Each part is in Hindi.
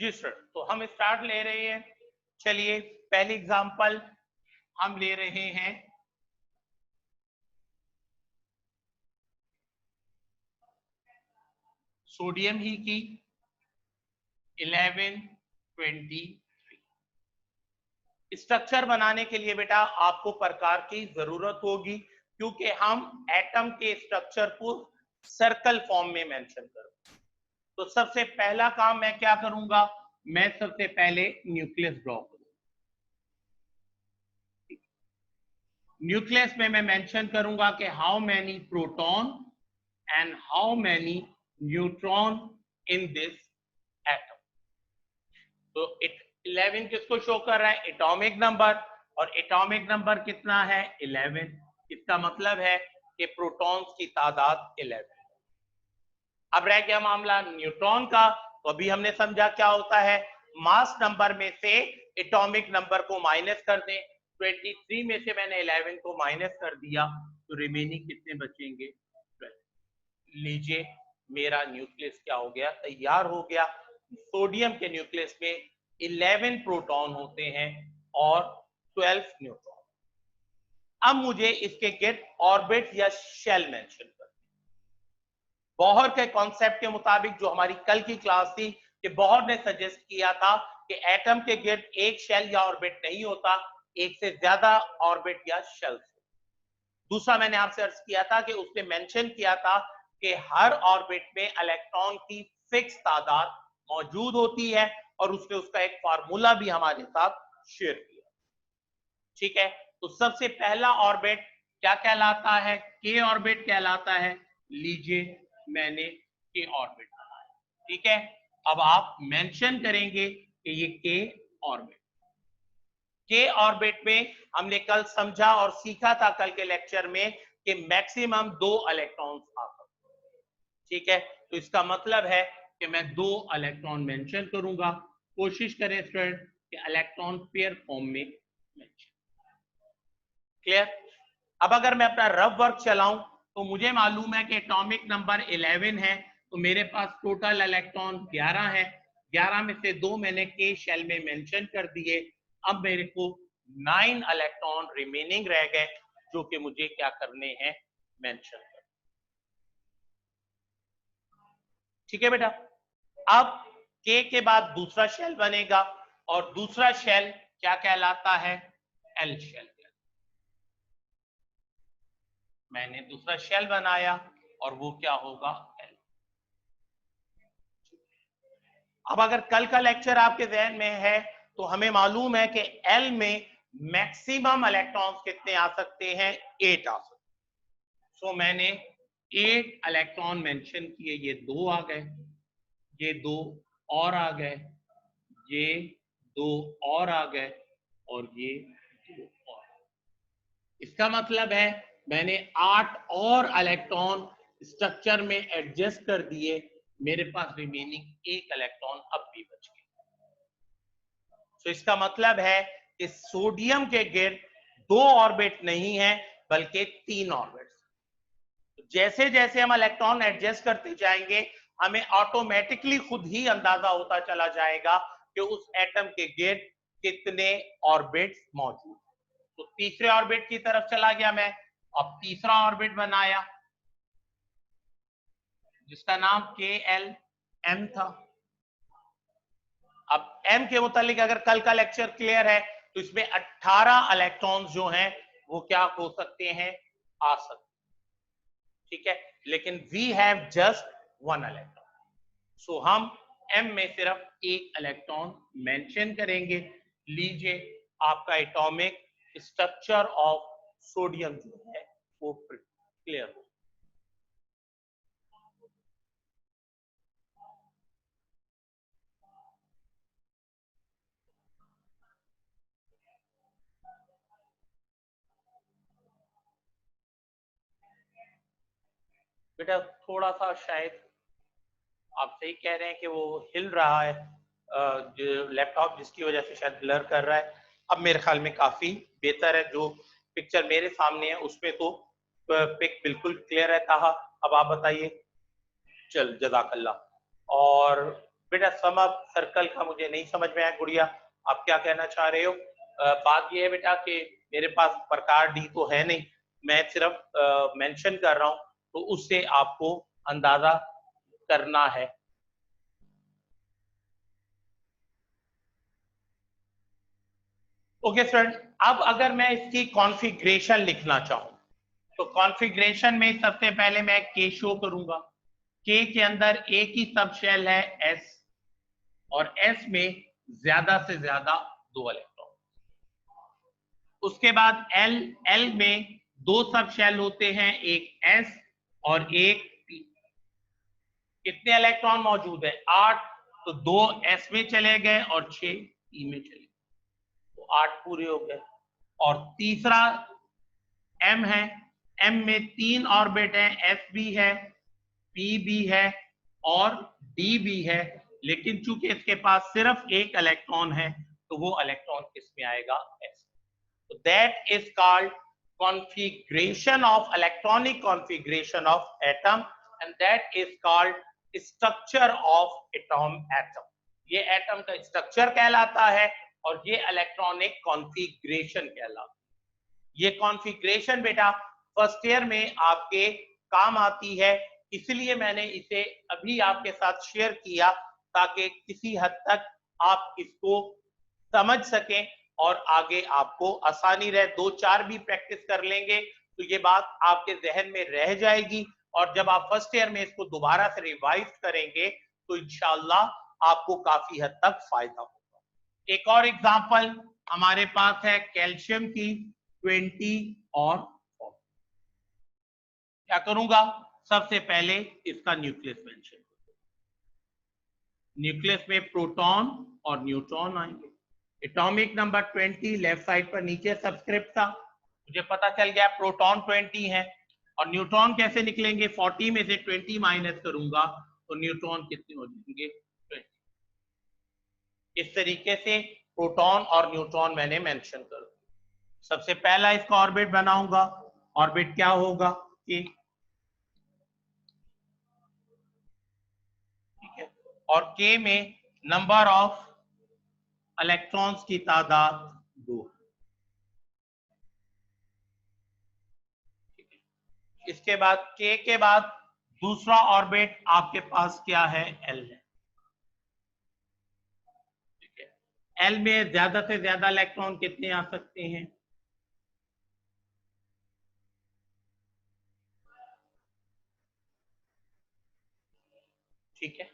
जी सर, तो हम स्टार्ट ले रहे हैं। चलिए पहली एग्जांपल हम ले रहे हैं सोडियम ही की 1123। स्ट्रक्चर बनाने के लिए बेटा आपको प्रकार की जरूरत होगी, क्योंकि हम एटम के स्ट्रक्चर को सर्कल फॉर्म में मेंशन करेंगे। तो सबसे पहला काम मैं क्या करूंगा, मैं सबसे पहले न्यूक्लियस ड्रॉ करूंगा। न्यूक्लियस में मैं मेंशन करूंगा कि how many proton and how many neutron in this atom. तो 11 किसको शो कर रहा है, एटॉमिक नंबर, और एटॉमिक नंबर कितना है 11। इसका मतलब है कि प्रोटॉन्स की तादाद 11। अब रह गया मामला न्यूट्रॉन का। तो अभी हमने समझा क्या होता है, मास नंबर में से एटॉमिक नंबर को माइनस कर दें। 23 में से मैंने 11 को माइनस कर दिया, तो रिमेनिंग कितने बचेंगे 12। लीजिए मेरा न्यूक्लियस क्या हो गया, तैयार हो गया। सोडियम के न्यूक्लियस में 11 प्रोटॉन होते हैं और 12 न्यूट्रॉन। अब मुझे इसके गेट ऑर्बिट या शेल मेंशन कर। बोहर के कॉन्सेप्ट के मुताबिक जो हमारी कल की क्लास थी, कि बोहर ने सजेस्ट किया था कि एटम के गिर्द एक शेल या ऑर्बिट नहीं होता, एक से ज्यादा ऑर्बिट या शेल। दूसरा मैंने आपसे अर्ज किया था कि उसने मेंशन किया था कि हर ऑर्बिट में इलेक्ट्रॉन की फिक्स तादाद मौजूद होती है, और उसने उसका एक फार्मूला भी हमारे साथ शेयर किया। ठीक है, तो सबसे पहला ऑर्बिट क्या कहलाता है, के ऑर्बिट कहलाता है। लीजिए मैंने के ऑर्बिट बनाया। ठीक है, अब आप मेंशन करेंगे कि ये के ऑर्बिट। के ऑर्बिट में हमने कल समझा और सीखा था कल के लेक्चर में कि मैक्सिमम 2 इलेक्ट्रॉन्स आ सकते हैं। ठीक है, तो इसका मतलब है कि मैं 2 इलेक्ट्रॉन मेंशन करूंगा। कोशिश करें स्टूडेंट कि इलेक्ट्रॉन पेयर फॉर्म में मेंशन। क्लियर। अब अगर मैं अपना रफ वर्क चलाऊं तो मुझे मालूम है कि एटॉमिक नंबर 11 है, तो मेरे पास टोटल इलेक्ट्रॉन 11 है। 11 में से 2 मैंने के शेल में मेंशन कर दिए। अब मेरे को 9 इलेक्ट्रॉन रिमेनिंग रह गए, जो कि मुझे क्या करने हैं, मेंशन करने। ठीक है बेटा। अब के बाद दूसरा शेल बनेगा, और दूसरा शेल क्या कहलाता है, एल शेल। मैंने दूसरा शेल बनाया और वो क्या होगा, एल। अब अगर कल का लेक्चर आपके जहन में है तो हमें मालूम है कि एल में मैक्सिमम इलेक्ट्रॉन्स कितने आ सकते हैं, 8 आ सकते हैं। सो मैंने 8 इलेक्ट्रॉन मेंशन किए, ये 2 आ गए, ये 2 और आ गए, ये 2 और आ गए, और ये 2 और। इसका मतलब है मैंने 8 और इलेक्ट्रॉन स्ट्रक्चर में एडजस्ट कर दिए। मेरे पास रिमेनिंग 1 इलेक्ट्रॉन अब भी बच गया। तो इसका मतलब है कि सोडियम के गिर्द 2 ऑर्बिट नहीं है बल्कि 3 ऑर्बिट। जैसे जैसे हम इलेक्ट्रॉन एडजस्ट करते जाएंगे, हमें ऑटोमेटिकली खुद ही अंदाजा होता चला जाएगा कि उस एटम के गिर्द कितने ऑर्बिट्स मौजूद। तो तीसरे ऑर्बिट की तरफ चला गया मैं। अब तीसरा ऑर्बिट बनाया जिसका नाम के एल एम था। अब एम के मुतालिक अगर कल का लेक्चर क्लियर है तो इसमें 18 इलेक्ट्रॉन्स जो हैं वो क्या हो सकते हैं, आ सकते। ठीक है, लेकिन वी हैव जस्ट 1 इलेक्ट्रॉन, सो हम एम में सिर्फ 1 इलेक्ट्रॉन मेंशन करेंगे। लीजिए आपका एटॉमिक स्ट्रक्चर ऑफ सोडियम जो है वो क्लियर हो। बेटा थोड़ा सा शायद आप सही कह रहे हैं कि वो हिल रहा है, जो लैपटॉप, जिसकी वजह से शायद ब्लर कर रहा है। अब मेरे ख्याल में काफी बेहतर है। जो पिक्चर मेरे सामने है उसमें तो पिक बिल्कुल क्लियर है। कहा अब आप बताइए। चल जज़ाकल्लाह। और बेटा सम अप सर्कल का मुझे नहीं समझ में आया गुड़िया, आप क्या कहना चाह रहे हो? बात यह है बेटा कि मेरे पास प्रकार डी तो है नहीं, मैं सिर्फ मेंशन कर रहा हूं, तो उससे आपको अंदाजा करना है। ओके स्टूडेंट, अब अगर मैं इसकी कॉन्फ़िगरेशन लिखना चाहूं तो कॉन्फ़िगरेशन में सबसे पहले मैं के शो करूंगा। के के अंदर एक ही सब शेल है एस, और एस में ज्यादा से ज्यादा 2 इलेक्ट्रॉन। उसके बाद एल, एल में 2 सब शेल होते हैं, एक एस और एक पी। कितने इलेक्ट्रॉन मौजूद है? 8, तो 2 एस में चले गए और 6 पी में चले गए, तो 8 पूरे हो गए। और तीसरा एम है, एम में 3 ऑर्बिट है, एस भी है, पी भी है और डी भी है, लेकिन चूंकि इसके पास सिर्फ एक इलेक्ट्रॉन है तो वो इलेक्ट्रॉन किसमें आएगा? एस। तो that is called configuration of electronic configuration of atom, and that is called structure of atom। ये एटम का स्ट्रक्चर कहलाता है और ये इलेक्ट्रॉनिक कॉन्फ़िगरेशन कहलाता है। ये कॉन्फ़िगरेशन बेटा फर्स्ट ईयर में आपके काम आती है, इसलिए मैंने इसे अभी आपके साथ शेयर किया ताकि किसी हद तक आप इसको समझ सकें और आगे आपको आसानी रहे। 2-4 भी प्रैक्टिस कर लेंगे तो ये बात आपके जहन में रह जाएगी, और जब आप फर्स्ट ईयर में इसको दोबारा से रिवाइज करेंगे तो इंशाल्लाह आपको काफी हद तक फायदा होगा। एक और एग्जांपल हमारे पास है कैल्शियम की 20 और 40। क्या करूंगा? सबसे पहले इसका न्यूक्लियस मेंशन करूंगा। न्यूक्लियस में प्रोटॉन और न्यूट्रॉन आएंगे। एटॉमिक नंबर 20 लेफ्ट साइड पर नीचे सबस्क्रिप्ट था, मुझे पता चल गया प्रोटॉन 20 है। और न्यूट्रॉन कैसे निकलेंगे? 40 में से 20 माइनस करूंगा तो न्यूट्रॉन कितने हो जाएंगे? 20। इस तरीके से प्रोटॉन और न्यूट्रॉन मैंने मेंशन कर दिया। सबसे पहला इसका ऑर्बिट बनाऊंगा, ऑर्बिट क्या होगा? कि ठीक है, और के में नंबर ऑफ इलेक्ट्रॉन्स की तादाद 2। इसके बाद के के बाद दूसरा ऑर्बिट आपके पास क्या है? एल है। ठीक है, एल में ज्यादा से ज्यादा इलेक्ट्रॉन कितने आ सकते हैं? ठीक है,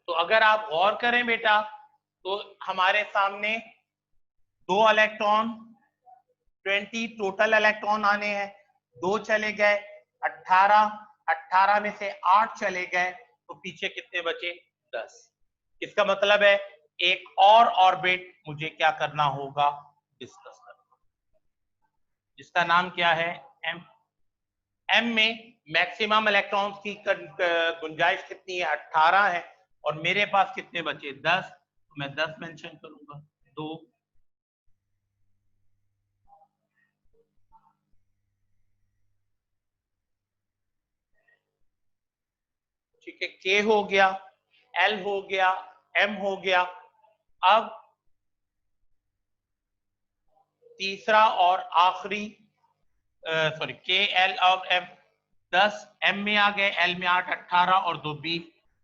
तो अगर आप गौर करें बेटा तो हमारे सामने 2 इलेक्ट्रॉन 20 टोटल इलेक्ट्रॉन आने हैं, 2 चले गए 18, 18 में से 8 चले गए तो पीछे कितने बचे? 10। इसका मतलब है एक और ऑर्बिट मुझे क्या करना होगा? डिस्कस करना, जिसका नाम क्या है? एम। एम में मैक्सिमम इलेक्ट्रॉन्स की गुंजाइश कितनी है? 18 है, और मेरे पास कितने बचे? 10, तो मैं 10 मेंशन करूंगा। 2, ठीक है, के हो गया, एल हो गया, एम हो गया। अब तीसरा और आखिरी, सॉरी, के एल और एम 10, एम में आ गए, एल में 8, 18 और 2 20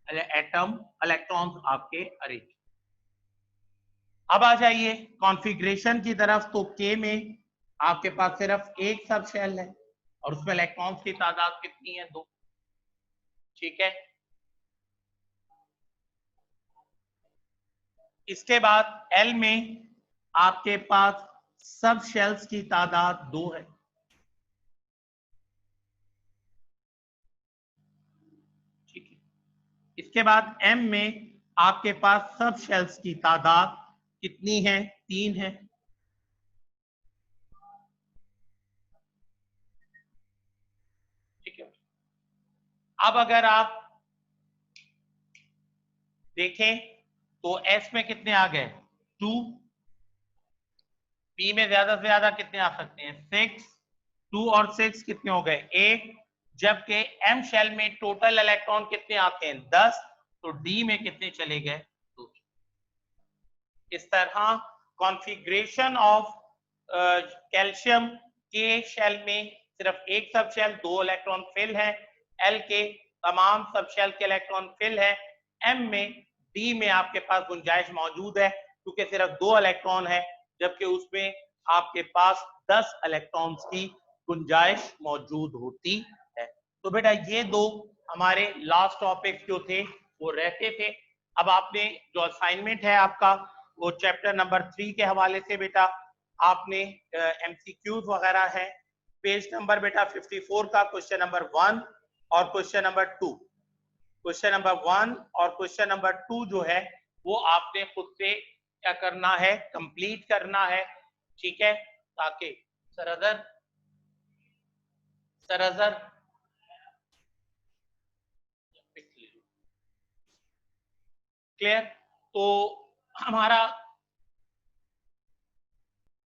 एटम इलेक्ट्रॉन्स आपके अरेंज। अब आ जाइए कॉन्फ़िगरेशन की तरफ। तो के में आपके पास सिर्फ एक सब शेल है और उसमें इलेक्ट्रॉन्स की तादाद कितनी है? 2। ठीक है, इसके बाद एल में आपके पास सब शेल्स की तादाद 2 है। ठीक है, इसके बाद एम में आपके पास सब शेल्स की तादाद कितनी है? 3 है। ठीक है, अब अगर आप देखें तो एस में कितने आ गए? 2। पी में ज्यादा से ज्यादा कितने आ सकते हैं? 6। 2 और 6 कितने हो गए? 8। जबकि एम शेल में टोटल इलेक्ट्रॉन कितने आते हैं? 10, तो डी में कितने चले गए? 2। इस तरह कॉन्फ़िगरेशन ऑफ कैल्शियम के शेल में सिर्फ एक सब शेल 2 इलेक्ट्रॉन फिल है, एल के तमाम सब शेल के इलेक्ट्रॉन फिल है, एम में डी में आपके पास गुंजाइश मौजूद है क्योंकि सिर्फ 2 इलेक्ट्रॉन है, जबकि उसमें आपके पास 10 इलेक्ट्रॉन्स की गुंजाइश मौजूद होती है। तो बेटा ये दो हमारे लास्ट टॉपिक जो थे वो रहते थे। अब आपने जो असाइनमेंट है आपका वो चैप्टर नंबर 3 के हवाले से बेटा आपने एमसीक्यूज वगैरह है, पेज नंबर बेटा 54 का क्वेश्चन नंबर 1 और क्वेश्चन नंबर 2, क्वेश्चन नंबर 1 और क्वेश्चन नंबर 2 जो है वो आपने खुद से क्या करना है, कंप्लीट करना है, ठीक है, ताकि सरअज़र क्लियर। तो हमारा